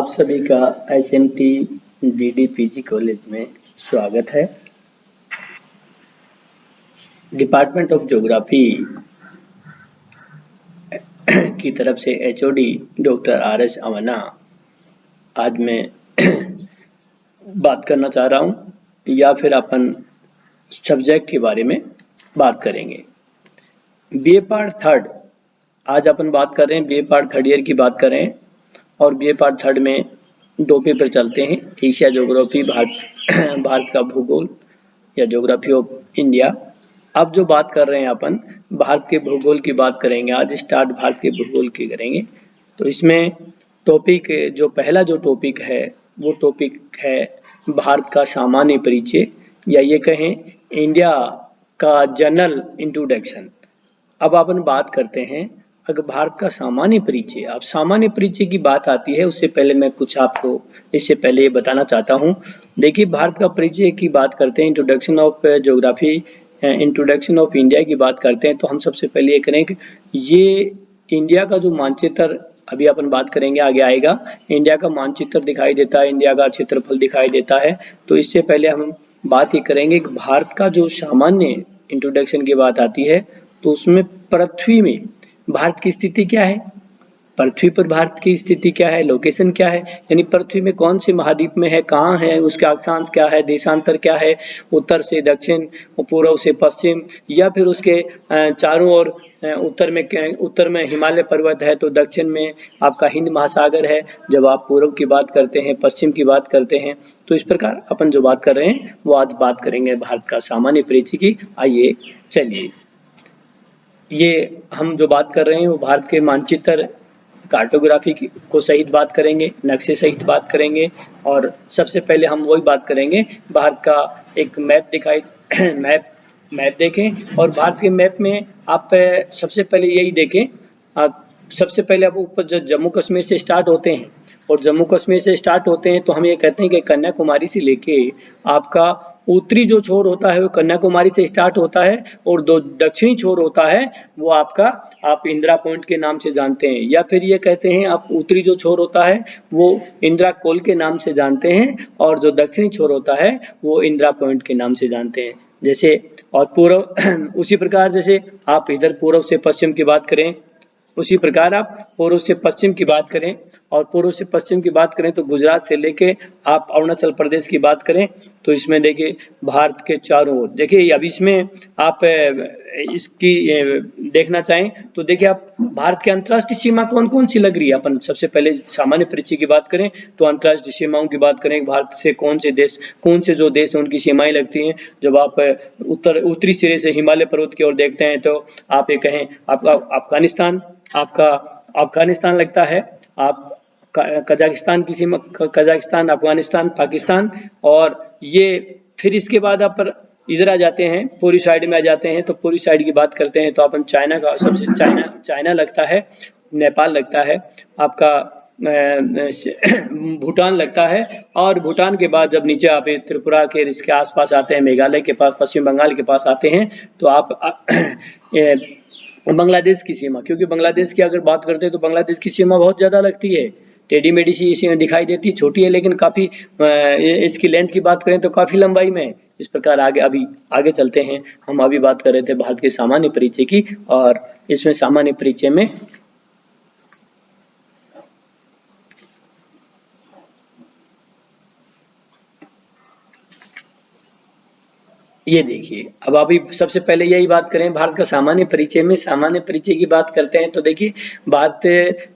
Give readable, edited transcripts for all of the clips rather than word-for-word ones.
आप सभी का एसएमटी डीडीपीजी कॉलेज में स्वागत है। डिपार्टमेंट ऑफ ज्योग्राफी की तरफ से एचओडी डॉक्टर आर.एस. अवन्ना आज मैं बात करना चाह रहा हूँ या फिर अपन सब्जेक्ट के बारे में बात करेंगे। बीए पार्ट थर्ड आज अपन बात कर रहे हैं, बीए पार्ट थर्ड ईयर की बात कर रहे हैं और बीए पार्ट थर्ड में दो पेपर चलते हैं, एशिया ज्योग्राफी, भारत का भूगोल या ज्योग्राफी ऑफ इंडिया। अब जो बात कर रहे हैं अपन भारत के भूगोल की बात करेंगे। आज स्टार्ट भारत के भूगोल की करेंगे। तो इसमें टॉपिक जो पहला जो टॉपिक है वो टॉपिक है भारत का सामान्य परिचय या ये कहें इंडिया का जनरल इंट्रोडक्शन। अब अपन बात करते हैं अगर भारत का सामान्य परिचय। अब सामान्य परिचय की बात आती है उससे पहले मैं कुछ आपको इससे पहले ये बताना चाहता हूँ। देखिए भारत का परिचय की बात करते हैं, introduction of geography, introduction of India की बात करते हैं तो हम सबसे पहले ये करें कि ये इंडिया का जो मानचित्र अभी अपन बात करेंगे आगे आएगा, इंडिया का मानचित्र दिखाई देता है, इंडिया का क्षेत्रफल दिखाई देता है। तो इससे पहले हम बात ये करेंगे कि भारत का जो सामान्य इंट्रोडक्शन की बात आती है तो उसमें पृथ्वी में भारत की स्थिति क्या है, पृथ्वी पर भारत की स्थिति क्या है, लोकेशन क्या है, यानी पृथ्वी में कौन से महाद्वीप में है, कहाँ है, उसका अक्षांश क्या है, देशांतर क्या है, उत्तर से दक्षिण, पूर्व से पश्चिम या फिर उसके चारों ओर उत्तर में हिमालय पर्वत है तो दक्षिण में आपका हिंद महासागर है। जब आप पूर्व की बात करते हैं, पश्चिम की बात करते हैं, तो इस प्रकार अपन जो बात कर रहे हैं वो आज बात करेंगे भारत का सामान्य परिचय की। आइए चलिए, ये हम जो बात कर रहे हैं वो भारत के मानचित्र कार्टोग्राफी को सहित बात करेंगे, नक्शे सहित बात करेंगे और सबसे पहले हम वही बात करेंगे भारत का एक मैप दिखाई मैप देखें और भारत के मैप में आप सबसे पहले यही देखें। सबसे पहले आप ऊपर जो जम्मू कश्मीर से स्टार्ट होते हैं और जम्मू कश्मीर से स्टार्ट होते हैं तो हम ये कहते हैं कि कन्याकुमारी से लेके आपका उत्तरी जो छोर होता है वो कन्याकुमारी से स्टार्ट होता है और जो दक्षिणी छोर होता है वो आपका आप इंदिरा पॉइंट के नाम से जानते हैं या फिर ये कहते हैं आप उत्तरी जो छोर होता है वो इंदिरा कोल के नाम से जानते हैं और जो दक्षिणी छोर होता है वो इंदिरा पॉइंट के नाम से जानते हैं। जैसे और पूर्व उसी प्रकार जैसे आप इधर पूर्व से पश्चिम की बात करें, उसी प्रकार आप पूर्व से पश्चिम की बात करें और पूर्व से पश्चिम की बात करें तो गुजरात से लेके आप अरुणाचल प्रदेश की बात करें तो इसमें देखिए भारत के चारों ओर देखिए। अब इसमें आप इसकी देखना चाहें तो देखिए आप भारत के अंतर्राष्ट्रीय सीमा कौन कौन सी लग रही है। अपन सबसे पहले सामान्य परिचय की बात करें तो अंतर्राष्ट्रीय सीमाओं की बात करें, भारत से कौन से जो देश है उनकी सीमाएं लगती हैं। जब आप उत्तरी सिरे से हिमालय पर्वत की ओर देखते हैं तो आप ये कहें आपका अफगानिस्तान लगता है, आप कजाकिस्तान की सीमा, कजाकिस्तान, अफगानिस्तान, पाकिस्तान और ये फिर इसके बाद आप इधर आ जाते हैं, पूरी साइड में आ जाते हैं तो पूरी साइड की बात करते हैं तो अपन चाइना का सबसे चाइना लगता है, नेपाल लगता है, आपका भूटान लगता है और भूटान के बाद जब नीचे आप त्रिपुरा के इसके आसपास आते हैं, मेघालय के पास, पश्चिम बंगाल के पास आते हैं तो आप बांग्लादेश की सीमा, क्योंकि बांग्लादेश की अगर बात करते हैं तो बांग्लादेश की सीमा बहुत ज़्यादा लगती है, टेढ़ी मेढ़ी सी इसी में दिखाई देती है, छोटी है लेकिन काफ़ी इसकी लेंथ की बात करें तो काफ़ी लंबाई में है। इस प्रकार आगे चलते हैं। हम अभी बात कर रहे थे भारत के सामान्य परिचय की और इसमें सामान्य परिचय में ये देखिए। अब अभी सबसे पहले यही बात करें भारत का सामान्य परिचय में, सामान्य परिचय की बात करते हैं तो देखिए भारत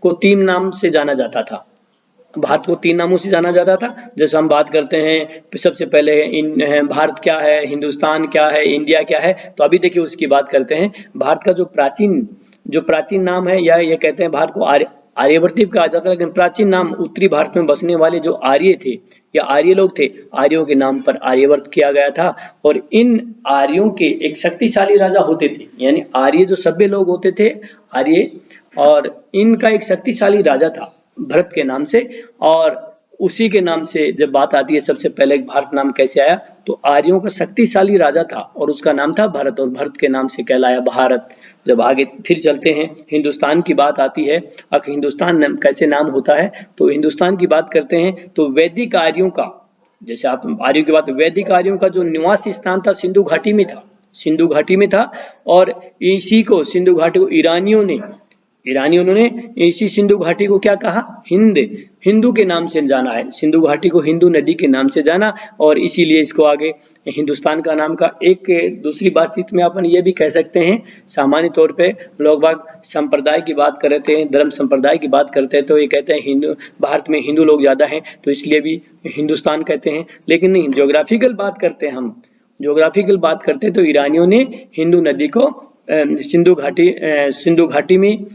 को 3 नाम से जाना जाता था, भारत को 3 नामों से जाना जाता था। जैसे हम बात करते हैं सबसे पहले भारत क्या है, हिंदुस्तान क्या है, इंडिया क्या है, तो अभी देखिए उसकी बात करते हैं। भारत का जो प्राचीन नाम है या ये कहते हैं भारत को आर्यवर्त कहा जाता है, लेकिन प्राचीन नाम उत्तरी भारत में बसने वाले जो आर्य थे या आर्य लोग थे, आर्यों के नाम पर आर्यवर्त किया गया था। और इन आर्यों के एक शक्तिशाली राजा होते थे, यानी आर्य जो सभ्य लोग होते थे आर्य, और इनका एक शक्तिशाली राजा था भरत के नाम से और उसी के नाम से जब बात आती है, सबसे पहले भारत नाम कैसे आया, तो आर्यों का शक्तिशाली राजा था और उसका नाम था भरत, और भरत के नाम से कहलाया भारत। जब आगे फिर चलते हैं, हिंदुस्तान की बात आती है, अब हिंदुस्तान कैसे नाम होता है, तो हिंदुस्तान की बात करते हैं तो वैदिक आर्यों का, जैसे आप आर्यों की बात, वैदिक आर्यों का जो निवास स्थान था सिंधु घाटी में था, सिंधु घाटी में था। और इसी को सिंधु घाटी को ईरानियों ने इसी सिंधु घाटी को क्या कहा, हिंदू के नाम से जाना है, सिंधु घाटी को हिंदू नदी के नाम से जाना, और इसीलिए इसको आगे हिंदुस्तान का नाम का। एक दूसरी बातचीत में अपन ये भी कह सकते हैं, सामान्य तौर पे लोग बाग संप्रदाय की बात करते हैं, धर्म संप्रदाय की बात करते हैं, तो ये कहते हैं हिंदू, भारत में हिंदू लोग ज्यादा हैं तो इसलिए भी हिंदुस्तान कहते हैं। लेकिन नहीं, ज्योग्राफिकल बात करते हैं हम, ज्योग्राफिकल बात करते हैं तो ईरानियों ने हिंदू नदी को सिंधु घाटी में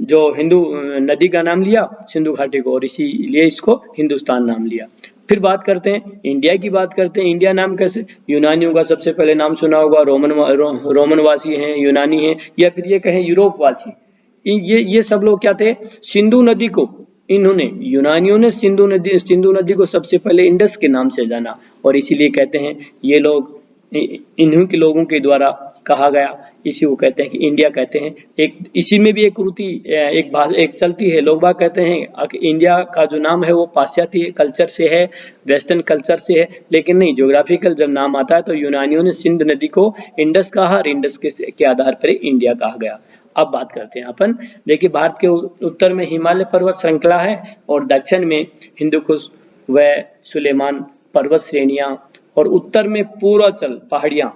जो हिंदू नदी का नाम लिया सिंधु घाटी को, और इसीलिए इसको हिंदुस्तान नाम लिया। फिर बात करते हैं इंडिया की, बात करते हैं इंडिया नाम कैसे, यूनानियों का सबसे पहले नाम सुना होगा, रोमनवासी हैं, यूनानी हैं, या फिर ये कहें यूरोपवासी। ये सब लोग क्या थे, सिंधु नदी को इन्होंने, यूनानियों ने सिंधु नदी को सबसे पहले इंडस के नाम से जाना, और इसीलिए कहते हैं ये लोग, इन्हीं के लोगों के द्वारा कहा गया, इसी को कहते हैं कि इंडिया कहते हैं। एक इसी में भी एक रूती एक चलती है, लोग बाग कहते हैं कि इंडिया का जो नाम है वो पाश्चात्य कल्चर से है, वेस्टर्न कल्चर से है, लेकिन नहीं, ज्योग्राफिकल जब नाम आता है तो यूनानियों ने सिंध नदी को इंडस कहा और इंडस के आधार पर इंडिया कहा गया। अब बात करते हैं अपन, देखिए भारत के उत्तर में हिमालय पर्वत श्रृंखला है और दक्षिण में हिंदुकुश व सुलेमान पर्वत श्रेणियां, और उत्तर में पूर्वांचल पहाड़ियां,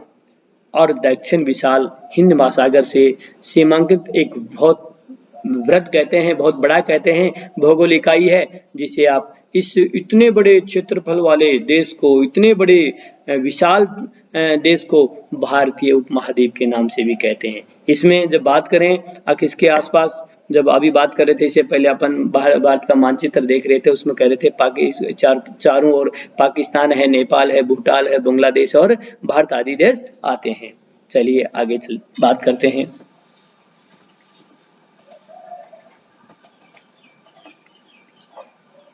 और दक्षिण विशाल हिंद महासागर से सीमांकित एक बहुत वृहद कहते हैं, बहुत बड़ा कहते हैं, भौगोलिक इकाई है, जिसे आप इस इतने बड़े क्षेत्रफल वाले देश को, इतने बड़े विशाल देश को भारतीय उपमहाद्वीप के नाम से भी कहते हैं। इसमें जब बात करें इसके आसपास, जब अभी बात कर रहे थे इससे पहले अपन भारत का मानचित्र देख रहे थे, उसमें कह रहे थे चारों ओर पाकिस्तान है, नेपाल है, भूटान है, बांग्लादेश और भारत आदि देश आते हैं। चलिए आगे बात करते हैं।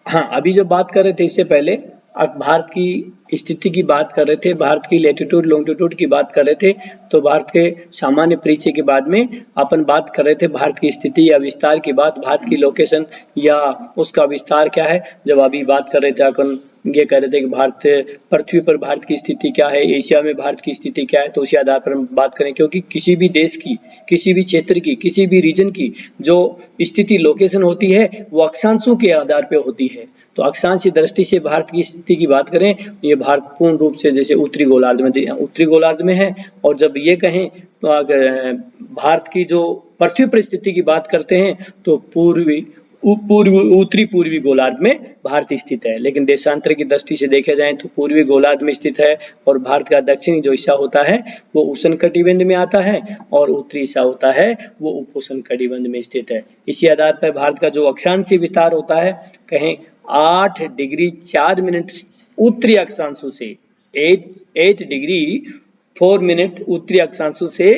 हाँ, अभी जब बात कर रहे थे इससे पहले, अब भारत की स्थिति की बात कर रहे थे, भारत की लैटिट्यूड लॉन्गिट्यूड की बात कर रहे थे, तो भारत के सामान्य परिचय के बाद में अपन बात कर रहे थे भारत की स्थिति या विस्तार की बात, भारत की लोकेशन या उसका विस्तार क्या है। जब अभी बात कर रहे थे अपन ये कह रहे थे कि भारत पृथ्वी पर भारत की स्थिति क्या है, एशिया में भारत की स्थिति क्या है, तो उसी आधार पर हम बात करें, क्योंकि किसी भी देश की, किसी भी क्षेत्र की, किसी भी रीजन की जो स्थिति लोकेशन होती है वो अक्षांशों के आधार पर होती है। तो अक्षांश की दृष्टि से भारत की स्थिति की बात करें, ये भारत पूर्ण रूप से जैसे उत्तरी गोलार्ध में है, और जब ये कहें तो अगर भारत की जो पृथ्वी पर स्थिति की बात करते हैं तो उत्तरी पूर्वी गोलार्ध में भारत स्थित है, लेकिन देशांतर की दृष्टि से देखा जाए तो पूर्वी गोलार्ध में स्थित है, और भारत का दक्षिणी जो हिस्सा होता है वो उष्णकटिबंध में आता है, और उत्तरी हिस्सा होता है वो उपोष्णकटिबंध में स्थित है। इसी आधार पर भारत का जो अक्षांशीय विस्तार होता है, कहें 8 डिग्री 4 मिनट उत्तरी अक्षांशों से, 8 डिग्री 4 मिनट उत्तरी अक्षांशों से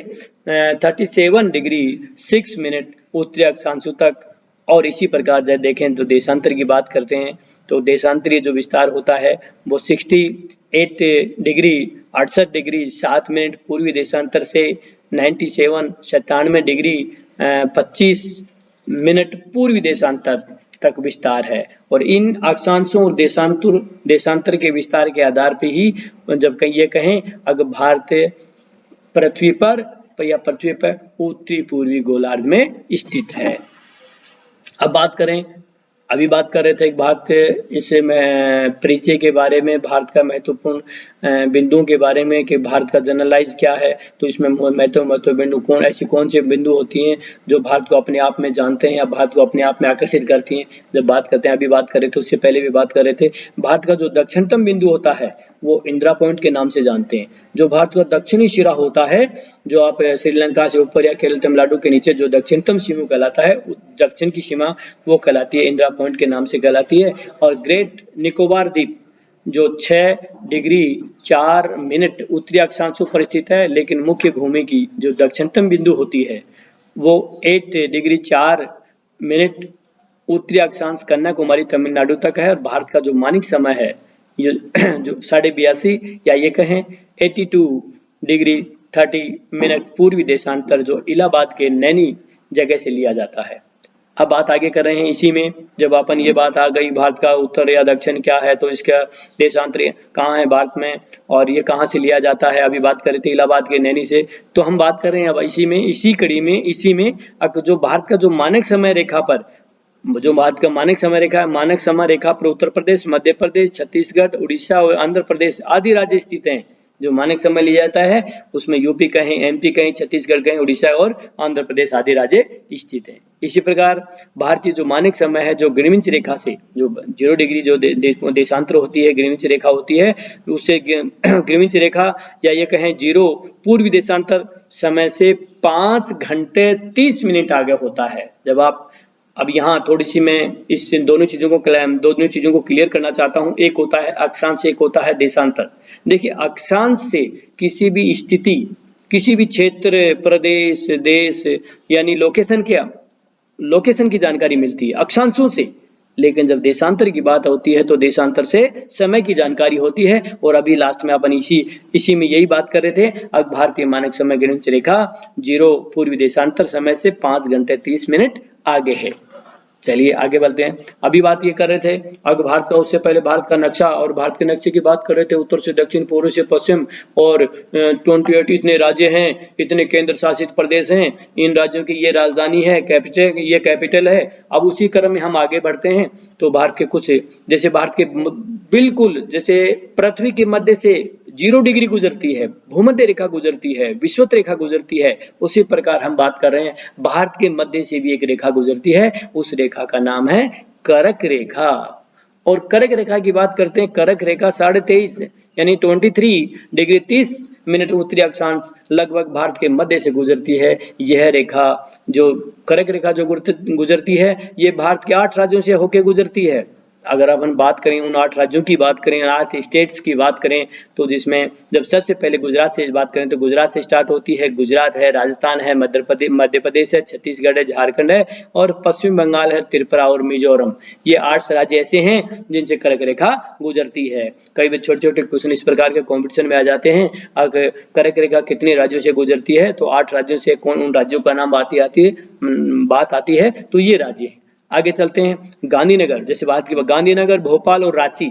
37 डिग्री 6 मिनट उत्तरी अक्षांशों तक। और इसी प्रकार जब देखें तो देशांतर की बात करते हैं, तो देशांतरीय जो विस्तार होता है वो 68 डिग्री 68 डिग्री 7 मिनट पूर्वी देशांतर से 97 डिग्री 25 मिनट पूर्वी देशांतर तक विस्तार है। और इन अक्षांशों और देशांतर के विस्तार के आधार पर ही जब ये कहें अगर भारत पृथ्वी पर उत्तरी पूर्वी गोलार्ध में स्थित है। अब बात करें, अभी बात कर रहे थे भारत के इसे में परिचय के बारे में, भारत का महत्वपूर्ण बिंदुओं के बारे में कि भारत का जनरलाइज क्या है, तो इसमें महत्व बिंदु कौन से बिंदु होती हैं जो भारत को अपने आप में जानते हैं या भारत को अपने आप में आकर्षित करती हैं। जब बात करते हैं, अभी बात कर रहे थे, उससे पहले भी बात कर रहे थे, भारत का जो दक्षिणतम बिंदु होता है वो इंदिरा पॉइंट के नाम से जानते हैं। जो भारत का दक्षिणी सिरा होता है, जो आप श्रीलंका से ऊपर या केरल तमिलनाडु के नीचे जो दक्षिणतम सीमा कहलाता है, दक्षिण की सीमा वो कहलाती है, इंदिरा पॉइंट के नाम से कहलाती है। और ग्रेट निकोबार द्वीप जो 6 डिग्री 4 मिनट उत्तरी अक्षांशों पर स्थित है, लेकिन मुख्य भूमि की जो दक्षिणतम बिंदु होती है वो 8 डिग्री 4 मिनट उत्तरी अक्षांश कन्याकुमारी तमिलनाडु तक है और भारत का जो मानक समय है ये जो 82.5 या ये कहें 82 डिग्री 30 मिनट पूर्वी देशांतर जो इलाहाबाद के नैनी जगह से लिया जाता है। अब बात आगे कर रहे हैं इसी में, जब अपन ये बात आ गई भारत का उत्तर या दक्षिण क्या है तो इसका देशांतर कहाँ है भारत में और ये कहाँ से लिया जाता है, अभी बात कर रहे थे इलाहाबाद के नैनी से, तो हम बात कर रहे हैं अब इसी कड़ी में जो भारत का जो मानक समय रेखा पर जो भारत का मानक समय रेखा है, मानक समय रेखा पर उत्तर प्रदेश, मध्य प्रदेश, छत्तीसगढ़, उड़ीसा और आंध्र प्रदेश आदि राज्य स्थित हैं। जो मानक समय लिया जाता है उसमें यूपी कहें, एमपी कहें, छत्तीसगढ़ कहें, उड़ीसा और आंध्र प्रदेश आदि राज्य स्थित हैं। इसी प्रकार भारतीय जो मानक समय है जो ग्रीनिच रेखा से जो 0 डिग्री जो देशांतर होती है, ग्रीनिच रेखा होती है, उससे ग्रीनिच रेखा या ये कहें 0 पूर्वी देशांतर समय से 5 घंटे 30 मिनट आगे होता है। जब आप अब यहाँ थोड़ी सी मैं इस दोनों चीजों को क्लियर करना चाहता हूँ। एक होता है अक्षांश, एक होता है देशांतर। देखिए अक्षांश से किसी भी स्थिति, किसी भी क्षेत्र, प्रदेश, देश यानी लोकेशन की जानकारी मिलती है अक्षांशों से, लेकिन जब देशांतर की बात होती है तो देशांतर से समय की जानकारी होती है। और अभी लास्ट में अपन इसी में यही बात कर रहे थे। अब भारतीय मानक समय ग्रीनिच रेखा 0 पूर्वी देशांतर समय से 5 घंटे 30 मिनट आगे है। चलिए आगे बढ़ते हैं। अभी बात ये कर रहे थे अब भारत का, उससे पहले भारत का नक्शा और भारत के नक्शे की बात कर रहे थे। उत्तर से दक्षिण, पूर्व से पश्चिम और 28 इतने राज्य हैं, इतने केंद्र शासित प्रदेश हैं, इन राज्यों की ये राजधानी है, कैपिटल है। अब उसी क्रम में हम आगे बढ़ते हैं तो भारत के कुछ जैसे भारत के बिल्कुल जैसे पृथ्वी के मध्य से 0 डिग्री गुजरती है, भूमध्य रेखा गुजरती है, विषुवत रेखा गुजरती है, उसी प्रकार हम बात कर रहे हैं भारत के मध्य से भी एक रेखा गुजरती है। उस रेखा का नाम है कर्क रेखा। और कर्क रेखा की बात करते हैं, कर्क रेखा 23.5 यानी 23 डिग्री 30 मिनट उत्तरी अक्षांश लगभग भारत के मध्य से गुजरती है। यह रेखा जो कर्क रेखा जो गुजरती है ये भारत के 8 राज्यों से होकर गुजरती है। अगर अपन बात करें उन 8 राज्यों की बात करें, 8 स्टेट्स की बात करें, तो जिसमें जब सबसे पहले गुजरात से बात करें तो गुजरात से स्टार्ट होती है। गुजरात है, राजस्थान है, मध्य प्रदेश है, छत्तीसगढ़ है, झारखंड है और पश्चिम बंगाल है, त्रिपुरा और मिजोरम। ये 8 राज्य ऐसे हैं जिनसे कर्क रेखा गुजरती है। कई बार छोटे छोटे क्वेश्चन इस प्रकार के कॉम्पिटिशन में आ जाते हैं, अगर कर्क रेखा कितने राज्यों से गुजरती है तो 8 राज्यों से कौन उन राज्यों का नाम बात आती है तो ये राज्य है। आगे चलते हैं। गांधीनगर, जैसे बात की गांधीनगर, भोपाल और रांची।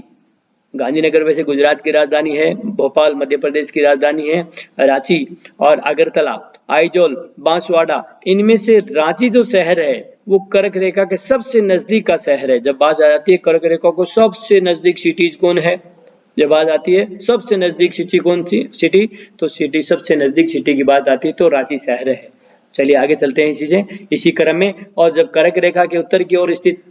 गांधीनगर वैसे गुजरात की राजधानी है, भोपाल मध्य प्रदेश की राजधानी है, रांची और अगरतला, आइजोल, बांसवाड़ा, इनमें से रांची जो शहर है वो कर्क रेखा के सबसे नजदीक का शहर है। जब बात आ जाती है कर्क रेखा को सबसे नजदीक सिटीज कौन है, जब बात आती है सबसे नजदीक सिटी कौन सी सिटी, तो सबसे नजदीक सिटी की बात आती है तो रांची शहर है। चलिए आगे चलते हैं इसी क्रम में। और जब कर्क रेखा के उत्तर की ओर स्थित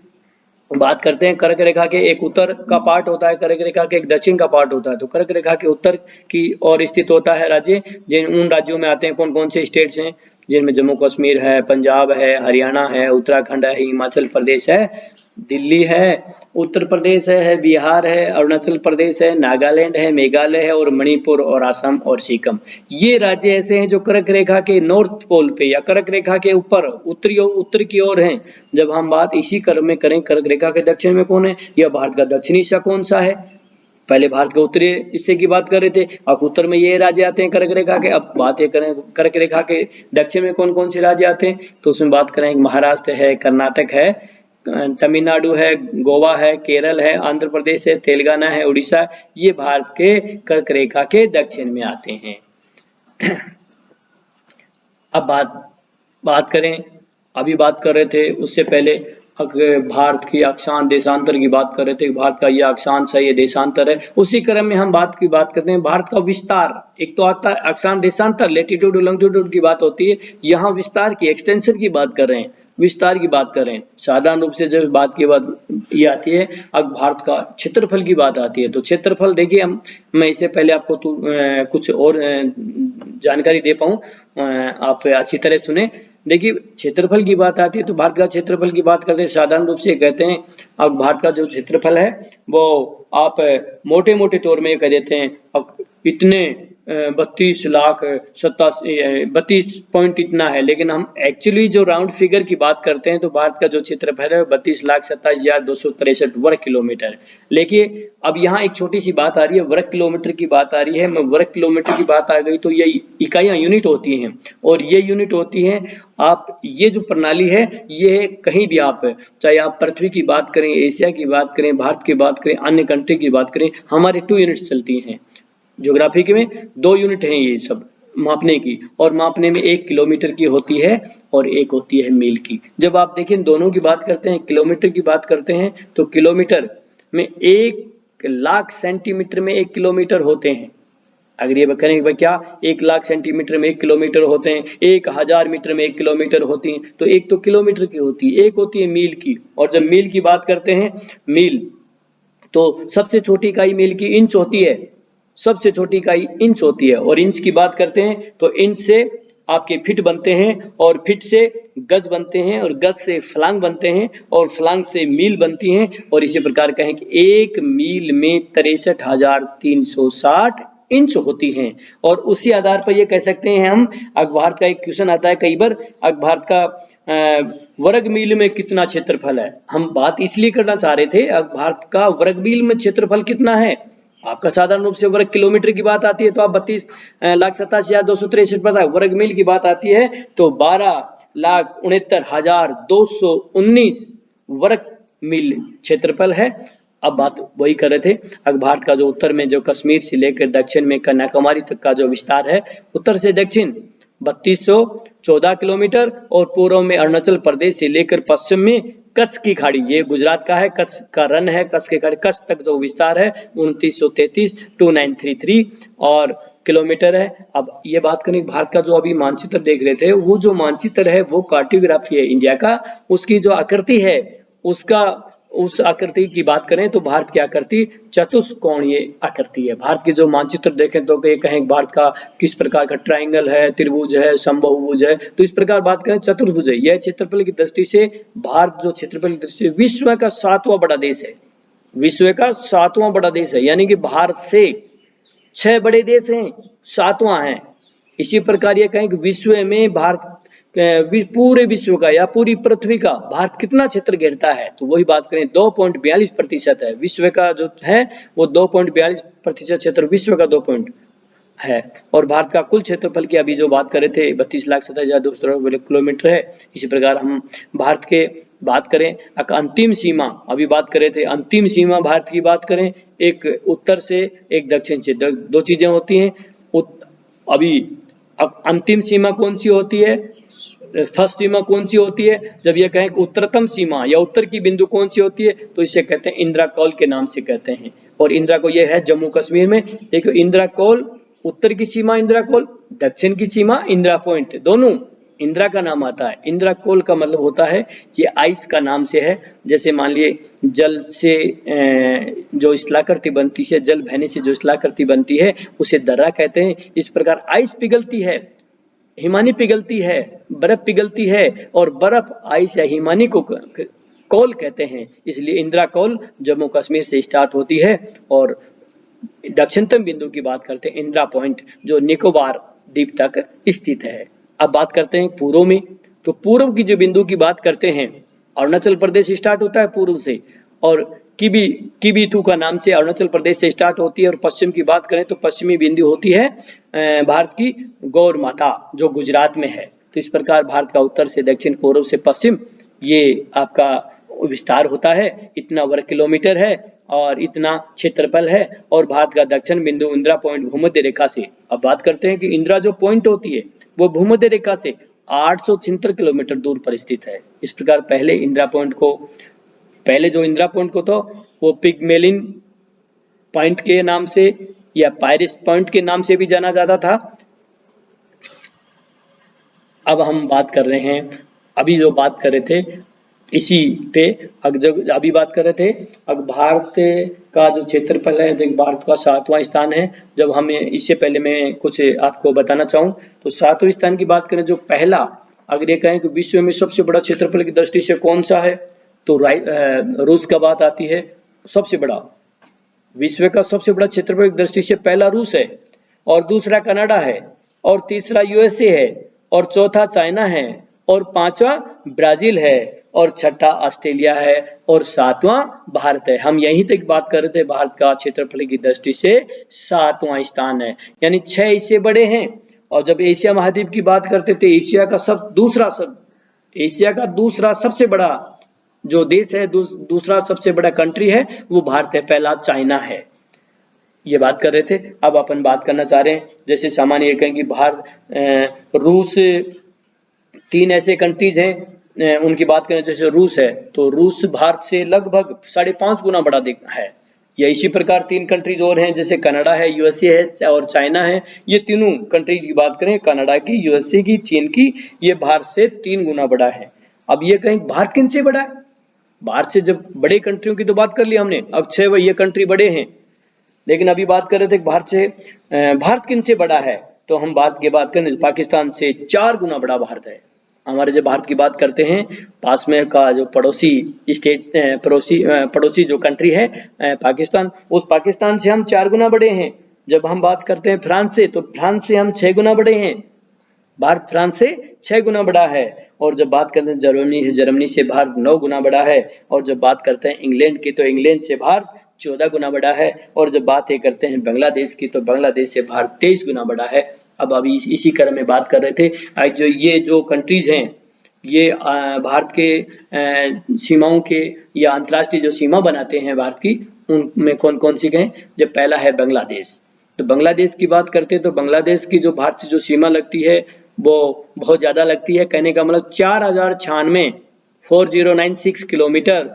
बात करते हैं, कर्क रेखा के एक उत्तर का पार्ट होता है, कर्क रेखा के एक दक्षिण का पार्ट होता है। तो कर्क रेखा के उत्तर की ओर स्थित होता है राज्य, उन राज्यों में आते हैं कौन कौन से स्टेट्स हैं, जिनमें जम्मू कश्मीर है, पंजाब है, हरियाणा है, उत्तराखंड है, हिमाचल प्रदेश है, दिल्ली है, उत्तर प्रदेश है, बिहार है, अरुणाचल प्रदेश है, नागालैंड है, मेघालय है और मणिपुर और असम और सिक्किम। ये राज्य ऐसे हैं जो कर्क रेखा के नॉर्थ पोल पे या कर्क रेखा के ऊपर उत्तर की ओर हैं। जब हम बात इसी क्रम में करें कर्क रेखा के दक्षिण में कौन है या भारत का दक्षिणी हिस्सा कौन सा है, पहले भारत के उत्तरी हिस्से की बात कर रहे थे, अब उत्तर में ये राज्य आते हैं कर्क रेखा के। अब बात ये करें कर्क रेखा के दक्षिण में कौन कौन से राज्य आते हैं, तो उसमें बात करें महाराष्ट्र है, कर्नाटक है, तमिलनाडु है, गोवा है, केरल है, आंध्र प्रदेश है, तेलंगाना है, उड़ीसा, ये भारत के कर्क रेखा के दक्षिण में आते हैं। अब बात करें, अभी बात कर रहे थे उससे पहले भारत की अक्षांश देशांतर की बात कर रहे थे, भारत का ये अक्षांश है, ये देशांतर है। उसी क्रम में हम बात करते हैं भारत का विस्तार। एक तो आता है अक्षांश देशांतर, लेटीट्यूड लॉन्गिट्यूड की बात होती है, यहाँ विस्तार की एक्सटेंशन की बात कर रहे हैं, विस्तार की बात करें। साधारण रूप से जब बात की बात ये आती है, अब भारत का क्षेत्रफल की बात आती है तो क्षेत्रफल देखिए, मैं इससे पहले आपको कुछ और जानकारी दे पाऊँ, आप अच्छी तरह सुने। देखिए क्षेत्रफल की बात आती है तो भारत का क्षेत्रफल की बात करते हैं, साधारण रूप से कहते हैं अब भारत का जो क्षेत्रफल है वो आप मोटे मोटे तौर में कह देते हैं, अब इतने 32 लाख 32 पॉइंट इतना है, लेकिन हम एक्चुअली जो राउंड फिगर की बात करते हैं तो भारत का जो क्षेत्रफल है 32,27,263 वर्ग किलोमीटर। लेकिन अब यहाँ एक छोटी सी बात आ रही है, वर्ग किलोमीटर की बात आ रही है। मैं वर्ग किलोमीटर की बात आ गई तो ये इकाइयाँ यूनिट होती हैं, और ये यूनिट होती हैं आप ये जो प्रणाली है ये कहीं भी आप, चाहे आप पृथ्वी की बात करें, एशिया की बात करें, भारत की बात करें, अन्य कंट्री की बात करें, हमारे 2 यूनिट्स चलती हैं। ज्योग्राफी के में 2 यूनिट हैं ये सब मापने की, और मापने में 1 किलोमीटर की होती है और एक होती है मील की। जब आप देखें दोनों की बात करते हैं, किलोमीटर की बात करते हैं तो किलोमीटर में 1 लाख सेंटीमीटर में 1 किलोमीटर होते हैं। अगर ये करें भाई क्या 1 लाख सेंटीमीटर में 1 किलोमीटर होते हैं, 1000 मीटर में 1 किलोमीटर होती हैं, तो एक तो किलोमीटर की होती है, एक होती है मील की। और जब मील की बात करते हैं, मील तो सबसे छोटी इकाई मील की इंच होती है, सबसे छोटी इकाई इंच होती है। और इंच की बात करते हैं तो इंच से आपके फिट बनते हैं, और फिट से गज बनते हैं, और गज से फलांग बनते हैं, और फलांग से मील बनती हैं। और इसी प्रकार कहें कि 1 मील में 63,360 इंच होती हैं। और उसी आधार पर ये कह सकते हैं हम, भारत का एक क्वेश्चन आता है कई बार, भारत का वर्ग मील में कितना क्षेत्रफल है। हम बात इसलिए करना चाह रहे थे भारत का वर्ग मील में क्षेत्रफल कितना है। आपका साधारण रूप से वर्ग किलोमीटर की बात आती है तो आप 32,87,263 पता, वर्ग मील की बात आती है तो 12,69,219 वर्ग मील क्षेत्रफल है। अब बात वही कर रहे थे, अब भारत का जो उत्तर में जो कश्मीर से लेकर दक्षिण में कन्याकुमारी तक का जो विस्तार है, उत्तर से दक्षिण 3214 किलोमीटर, और पूर्व में अरुणाचल प्रदेश से लेकर पश्चिम में कच्छ की खाड़ी, ये गुजरात का है, कच्छ का रन है, कच्छ की खाड़ी, कच्छ तक जो विस्तार है 2933 और किलोमीटर है। अब ये बात करें भारत का जो अभी मानचित्र देख रहे थे, वो जो मानचित्र है वो कार्टोग्राफी है इंडिया का, उसकी जो आकृति है उस आकृति की बात करें तो भारत की आकृति चतुष्कोणीय आकृति है। भारत के जो मानचित्र देखें तो कहें भारत का किस प्रकार का ट्रायंगल है, त्रिभुज है, समबाहुभुज है, तो इस प्रकार बात करें चतुर्भुज है। यह क्षेत्रफल की दृष्टि से भारत जो क्षेत्रफल की दृष्टि से विश्व का 7वां बड़ा देश है, विश्व का 7वां बड़ा देश है, यानी कि भारत से 6 बड़े देश हैं, 7वां है। इसी प्रकार ये कहें कि विश्व में भारत, पूरे विश्व का या पूरी पृथ्वी का भारत कितना क्षेत्र घेरता है, तो वही बात करें 2.42% है। विश्व का जो है वो 2.42% क्षेत्र विश्व का 2 है। और भारत का कुल क्षेत्रफल की अभी जो बात कर रहे थे 32,27,200 किलोमीटर है। इसी प्रकार हम भारत के बात करें अंतिम सीमा, अभी बात कर रहे थे अंतिम सीमा भारत की बात करें, एक उत्तर से एक दक्षिण से, दो चीजें होती हैं। अभी अंतिम सीमा कौन सी होती है, फर्स्ट सीमा कौन सी होती है, जब ये कहें उत्तरतम सीमा या उत्तर की बिंदु कौन सी होती है तो इसे कहते हैं इंदिरा कौल के नाम से कहते हैं। और इंदिरा को ये है जम्मू कश्मीर में। देखो इंदिरा कौल, उत्तर की सीमा इंदिरा कौल, दक्षिण की सीमा इंदिरा पॉइंट, दोनों इंदिरा का नाम आता है। इंदिरा कौल का मतलब होता है ये आइस का नाम से है, जैसे मान लिए जल से जो शिलाकृति बनती है, जल बहने से जो शिलाकृति बनती है उसे दर्रा कहते हैं। इस प्रकार आइस पिघलती है, हिमानी पिघलती है, बर्फ पिघलती है, और बर्फ आइस या हिमानी को कौल कहते हैं। इसलिए इंदिरा कौल जम्मू कश्मीर से स्टार्ट होती है, और दक्षिणतम बिंदु की बात करते हैं इंदिरा पॉइंट जो निकोबार द्वीप तक स्थित है। अब बात करते हैं पूर्व में, तो पूर्व की जो बिंदु की बात करते हैं, अरुणाचल प्रदेश स्टार्ट होता है पूर्व से, और किबीथू का नाम से अरुणाचल प्रदेश से स्टार्ट होती है। और पश्चिम की बात करें तो पश्चिमी बिंदु होती है भारत की गौर माता जो गुजरात में है। तो इस प्रकार भारत का उत्तर से दक्षिण, पूर्व से पश्चिम ये आपका विस्तार होता है, इतना वर्ग किलोमीटर है और इतना क्षेत्रफल है। और भारत का दक्षिण बिंदु इंदिरा पॉइंट भूमध्य रेखा से, अब बात करते हैं कि इंदिरा जो पॉइंट होती है वो भूमध्य रेखा से 876 किलोमीटर दूर पर स्थित है। इस प्रकार पहले जो इंदिरा पॉइंट को तो वो पिगमेलिन पॉइंट के नाम से या पायरिस पॉइंट के नाम से भी जाना जाता था। अब हम बात कर रहे हैं, अभी जो बात कर रहे थे इसी पे, अभी बात कर रहे थे अब भारत का जो क्षेत्रफल है, जो भारत का 7वां स्थान है। जब हमें इससे पहले मैं कुछ आपको बताना चाहूँ तो 7वें स्थान की बात करें, जो पहला, अगर ये कहें कि विश्व में सबसे बड़ा क्षेत्रफल की दृष्टि से कौन सा है तो रूस का बात आती है। सबसे बड़ा, विश्व का सबसे बड़ा क्षेत्रफल की दृष्टि से पहला रूस है। और दूसरा कनाडा है, और तीसरा यूएसए है, और चौथा चाइना है, और पांचवा ब्राजील है, और छठा ऑस्ट्रेलिया है, और सातवां भारत है। हम यहीं तक बात कर रहे थे, भारत का क्षेत्रफल की दृष्टि से सातवां स्थान है, यानी 6 इससे बड़े हैं। और जब एशिया महाद्वीप की बात करते थे, एशिया का दूसरा सबसे बड़ा जो देश है, दूसरा सबसे बड़ा कंट्री है, वो भारत है, पहला चाइना है। ये बात कर रहे थे। अब अपन बात करना चाह रहे हैं, जैसे सामान्य ये कहें कि भारत, रूस, 3 ऐसे कंट्रीज हैं, उनकी बात करें। जैसे रूस है, तो रूस भारत से लगभग 5.5 गुना बड़ा है। या इसी प्रकार 3 कंट्रीज और हैं, जैसे कनाडा है, यूएसए है और चाइना है। ये तीनों कंट्रीज की बात करें, कनाडा की, यूएसए की, चीन की, ये भारत से 3 गुना बड़ा है। अब ये कहें भारत किन से बड़ा है? भारत से जब बड़े कंट्रियों की तो बात कर ली हमने, अब 6 ये कंट्री बड़े हैं, लेकिन अभी बात कर रहे थे भारत किन से बड़ा है, तो हम बात करें पाकिस्तान से 4 गुना बड़ा भारत है। हमारे जब भारत की बात करते हैं, पास में का जो पड़ोसी स्टेट, पड़ोसी जो कंट्री है पाकिस्तान, उस पाकिस्तान से हम 4 गुना बड़े हैं। जब हम बात करते हैं फ्रांस से, तो फ्रांस से हम 6 गुना बड़े हैं। भारत फ्रांस से 6 गुना बड़ा है। और जब बात करते हैं जर्मनी से भारत 9 गुना बड़ा है। और जब बात करते हैं इंग्लैंड की, तो इंग्लैंड से भारत 14 गुना बड़ा है। और जब बात ये करते हैं बांग्लादेश की, तो बांग्लादेश से भारत 23 गुना बड़ा है। अब अभी इसी क्रम में बात कर रहे थे, ये जो कंट्रीज हैं, ये भारत के सीमाओं के या अंतर्राष्ट्रीय जो सीमा बनाते हैं भारत की, उनमें कौन कौन सी कहें। जब पहला है बांग्लादेश, तो बांग्लादेश की बात करते हैं, तो बांग्लादेश की जो भारत से जो सीमा लगती है, वो बहुत ज्यादा लगती है। कहने का मतलब 4096 किलोमीटर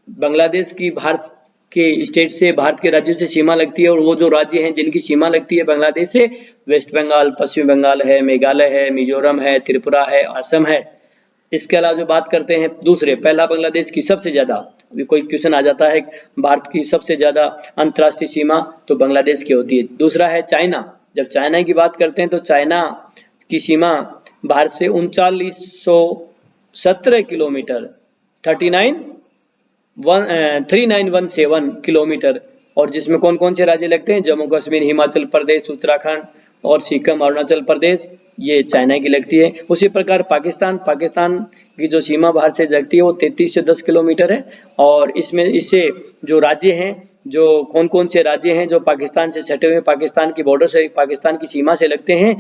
बांग्लादेश की भारत के स्टेट से, भारत के राज्यों से सीमा लगती है। और वो जो राज्य हैं जिनकी सीमा लगती है बांग्लादेश से, वेस्ट बंगाल, पश्चिम बंगाल है, मेघालय है, मिजोरम है, त्रिपुरा है, असम है। इसके अलावा जो बात करते हैं दूसरे, पहला बांग्लादेश की सबसे ज्यादा, अभी कोई क्वेश्चन आ जाता है भारत की सबसे ज्यादा अंतर्राष्ट्रीय सीमा, तो बांग्लादेश की होती है। दूसरा है चाइना। जब चाइना की बात करते हैं, तो चाइना की सीमा भारत से 3917 किलोमीटर, 3917 किलोमीटर, और जिसमें कौन कौन से राज्य लगते हैं, जम्मू कश्मीर, हिमाचल प्रदेश, उत्तराखंड और सिक्किम, अरुणाचल प्रदेश, ये चाइना की लगती है। उसी प्रकार पाकिस्तान की जो सीमा भारत से लगती है, वो 33 से 10 किलोमीटर है। और इससे जो राज्य हैं, जो कौन कौन से राज्य हैं जो पाकिस्तान से सटे हुए, पाकिस्तान की बॉर्डर से, पाकिस्तान की सीमा से लगते हैं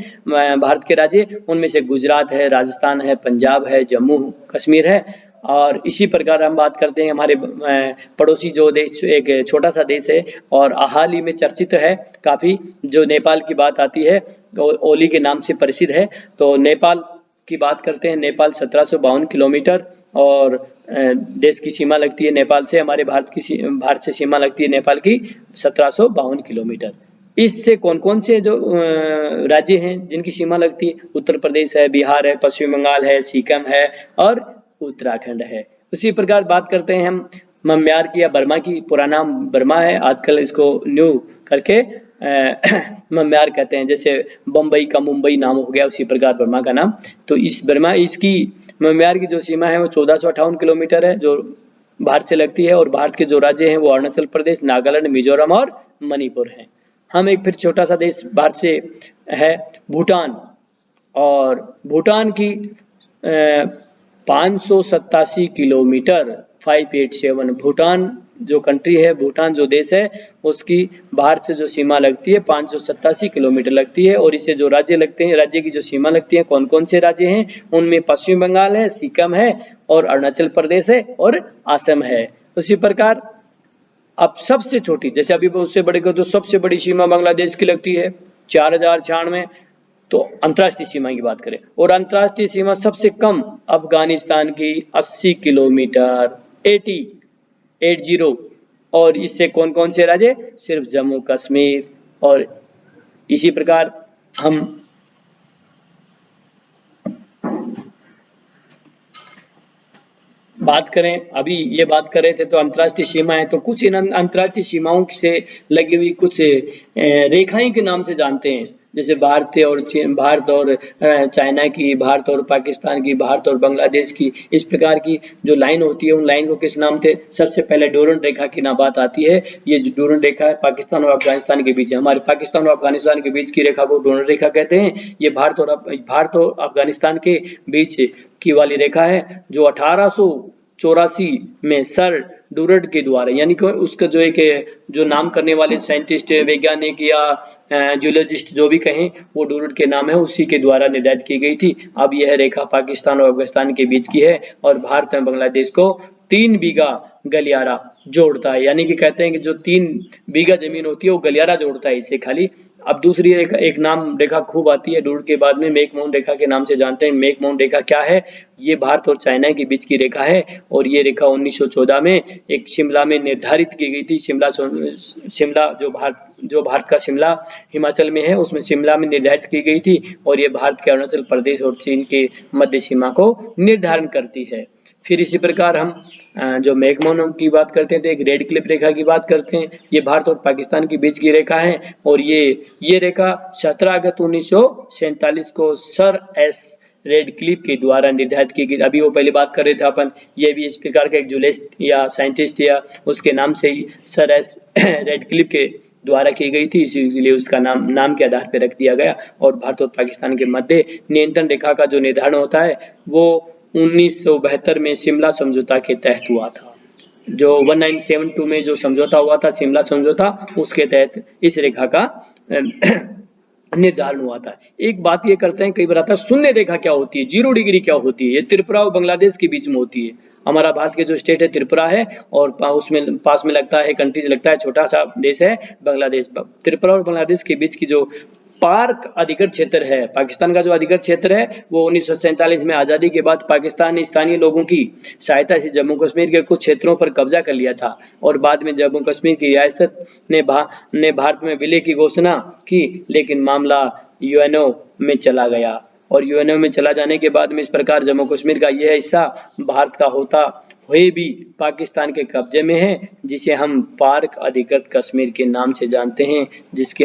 भारत के राज्य, उनमें से गुजरात है, राजस्थान है, पंजाब है, जम्मू कश्मीर है। और इसी प्रकार हम बात करते हैं हमारे पड़ोसी जो देश, एक छोटा सा देश है और हाल ही में चर्चित है काफी, जो नेपाल की बात आती है, तो ओली के नाम से प्रसिद्ध है। तो नेपाल की बात करते हैं, नेपाल 1752 किलोमीटर और देश की सीमा लगती है नेपाल से, हमारे भारत से सीमा लगती है नेपाल की 1752 किलोमीटर। इससे कौन कौन से जो राज्य हैं जिनकी सीमा लगती है, उत्तर प्रदेश है, बिहार है, पश्चिम बंगाल है, सिक्किम है और उत्तराखंड है। उसी प्रकार बात करते हैं हम म्यांमार की या बर्मा की, पुराना नाम बर्मा है, आजकल इसको न्यू करके म्यांमार कहते हैं। जैसे बम्बई का मुंबई नाम हो गया, उसी प्रकार बर्मा का नाम। तो इसकी म्यांमार की जो सीमा है वो 1458 किलोमीटर है, जो भारत से लगती है। और भारत के जो राज्य हैं वो अरुणाचल प्रदेश, नागालैंड, मिजोरम और मणिपुर हैं। हम एक फिर छोटा सा देश भारत से है, भूटान। और भूटान की 587 किलोमीटर, 587, भूटान जो कंट्री है, भूटान जो देश है, उसकी भारत से जो सीमा लगती है 587 किलोमीटर लगती है। और इसे जो राज्य लगते हैं, राज्य की जो सीमा लगती है, कौन कौन से राज्य हैं, उनमें पश्चिम बंगाल है, सिक्किम है और अरुणाचल प्रदेश है और असम है। उसी प्रकार अब सबसे छोटी, जैसे अभी उससे बड़े को, जो सबसे बड़ी सीमा बांग्लादेश की लगती है 4096, तो अंतर्राष्ट्रीय सीमा की बात करें। और अंतर्राष्ट्रीय सीमा सबसे कम अफगानिस्तान की 80 किलोमीटर, 80। और इससे कौन कौन से राज्य, सिर्फ जम्मू कश्मीर। और इसी प्रकार हम बात करें, अभी ये बात कर रहे थे तो अंतर्राष्ट्रीय सीमा है, तो कुछ इन अंतर्राष्ट्रीय सीमाओं से लगी हुई कुछ रेखाएं के नाम से जानते हैं। जैसे भारत और चाइना की, भारत और पाकिस्तान की, भारत और बांग्लादेश की, इस प्रकार की जो लाइन होती है उन लाइन को किस नाम से? सबसे पहले डोरंड रेखा की ना बात आती है। ये जो डोरंड रेखा है पाकिस्तान और अफगानिस्तान के बीच है। हमारे पाकिस्तान और अफगानिस्तान के बीच की रेखा को डोरंड रेखा कहते हैं। ये भारत और अफगानिस्तान के बीच की वाली रेखा है, जो 1884 में सर डूरंड के द्वारा, यानी कि उसका जो नाम करने वाले साइंटिस्ट, वैज्ञानिक या जियोलॉजिस्ट जो भी कहें, वो डूरंड के नाम है, उसी के द्वारा निर्धारित की गई थी। अब यह रेखा पाकिस्तान और अफगानिस्तान के बीच की है और भारत में बांग्लादेश को 3 बीघा गलियारा जोड़ता है। यानी कि कहते हैं कि जो 3 बीघा जमीन होती है वो गलियारा जोड़ता है इससे खाली। अब दूसरी एक नाम रेखा खूब आती है डूरंड के बाद में, मैकमोहन रेखा के नाम से जानते हैं। मैकमोहन रेखा क्या है? ये भारत और चाइना के बीच की रेखा है और ये रेखा 1914 में एक शिमला में निर्धारित की गई थी। शिमला जो भारत का शिमला हिमाचल में है, उसमें शिमला में निर्धारित की गई थी और ये भारत के अरुणाचल प्रदेश और चीन के मध्य सीमा को निर्धारण करती है। फिर इसी प्रकार हम जो मैकमोहन की बात करते हैं तो एक रेड क्लिफ रेखा की बात करते हैं। ये भारत और पाकिस्तान के बीच की रेखा है और ये रेखा 17 अगस्त 1947 को सर एस रेड क्लिफ के द्वारा निर्धारित की गई। अभी वो पहले बात कर रहे थे अपन, ये भी इस प्रकार का एक जूलिस्ट या साइंटिस्ट या उसके नाम से ही सर एस रेड क्लिफ के द्वारा की गई थी, इसलिए उसका नाम के आधार पर रख दिया गया। और भारत और पाकिस्तान के मध्य नियंत्रण रेखा का जो निर्धारण होता है वो 1972 में शिमला समझौता के तहत हुआ था। जो 1972 में जो समझौता हुआ था, शिमला समझौता, उसके तहत इस रेखा का निर्धारण हुआ था। एक बात ये करते हैं, कई बार आता है शून्य रेखा क्या होती है, 0 डिग्री क्या होती है? ये त्रिपुरा और बांग्लादेश के बीच में होती है। हमारा भारत के जो स्टेट है त्रिपुरा है और उसमें पास में लगता है कंट्रीज लगता है, छोटा सा देश है बांग्लादेश। त्रिपुरा और बांग्लादेश के बीच की जो पार्क अधिकृत क्षेत्र है, पाकिस्तान का जो अधिकृत क्षेत्र है, वो 1947 में आजादी के बाद पाकिस्तान ने स्थानीय लोगों की सहायता से जम्मू कश्मीर के कुछ क्षेत्रों पर कब्जा कर लिया था और बाद में जम्मू कश्मीर की रियासत ने भारत में विलय की घोषणा की, लेकिन मामला यूएनओ में चला गया और यूएनओ में चला जाने के बाद में इस प्रकार जम्मू कश्मीर का यह हिस्सा भारत का होता हुए भी पाकिस्तान के कब्जे में है, जिसे हम पार्क अधिकृत कश्मीर के नाम से जानते हैं, जिसके